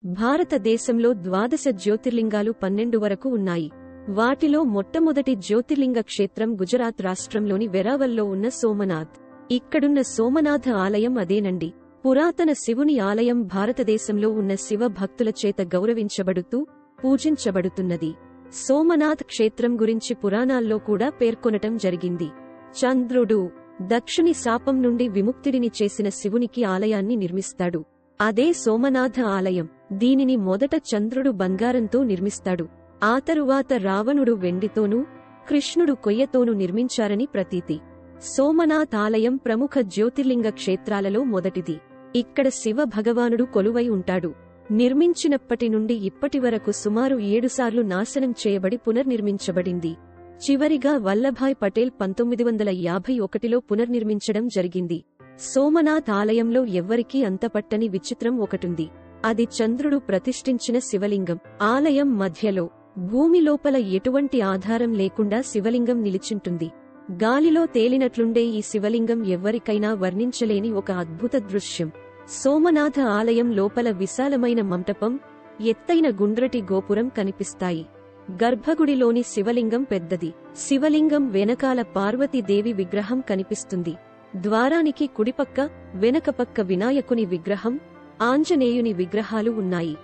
భారతదేశంలో 12 జ్యోతిర్లింగాలు 12 వరకు ఉన్నాయి. వాటిలో మొట్టమొదటి జ్యోతిర్లింగ క్షేత్రం గుజరాత్ రాష్ట్రంలోని వెరావల్లో ఉన్న సోమనాథ్. ఇక్కడున్న సోమనాథ ఆలయం అదేనండి. పురాతన శివుని ఆలయం భారతదేశంలో ఉన్న శివ భక్తుల చేత గౌరవించబడుతూ పూజించబడుతున్నది. సోమనాథ్ క్షేత్రం గురించి పురాణాల్లో కూడా పేర్కొనటం జరిగింది. చంద్రుడు దక్షుని శాపం నుండి విముక్తిడిని చేసిన శివునికి ఆలయాన్ని నిర్మిస్తాడు. అదే సోమనాథ ఆలయం. దీనిని మొదట చంద్రుడు బంగారంతో నిర్మిస్తాడు. ఆ తరువాత రావణుడు వెండితోనూ, కృష్ణుడు కొయ్యతోనూ నిర్మించారని ప్రతీతి. సోమనాథ్ ఆలయం ప్రముఖ జ్యోతిర్లింగ క్షేత్రాలలో మొదటిది. ఇక్కడ శివ భగవానుడు కొలువై ఉంటాడు. నిర్మించినప్పటి నుండి ఇప్పటివరకు సుమారు 7 సార్లు నాశనం చేయబడి పునర్నిర్మించబడింది. చివరిగా వల్లభాయ్ పటేల్ 1951లో పునర్నిర్మించడం జరిగింది. సోమనాథ్ ఆలయంలో ఎవ్వరికీ అంతపట్టని విచిత్రం ఒకటుంది. అది చంద్రుడు ప్రతిష్ఠించిన శివలింగం. ఆలయం మధ్యలో భూమి లోపల ఎటువంటి ఆధారం లేకుండా శివలింగం నిలిచింటుంది. గాలిలో తేలినట్లుండే ఈ శివలింగం ఎవ్వరికైనా వర్ణించలేని ఒక అద్భుత దృశ్యం. సోమనాథ ఆలయం లోపల విశాలమైన మంటపం, ఎత్తైన గుండ్రటి గోపురం కనిపిస్తాయి. గర్భగుడిలోని శివలింగం పెద్దది. శివలింగం వెనకాల పార్వతీదేవి విగ్రహం కనిపిస్తుంది. ద్వారానికి కుడిపక్క, వెనకపక్క వినాయకుని విగ్రహం, ఆంజనేయుని విగ్రహాలు ఉన్నాయి.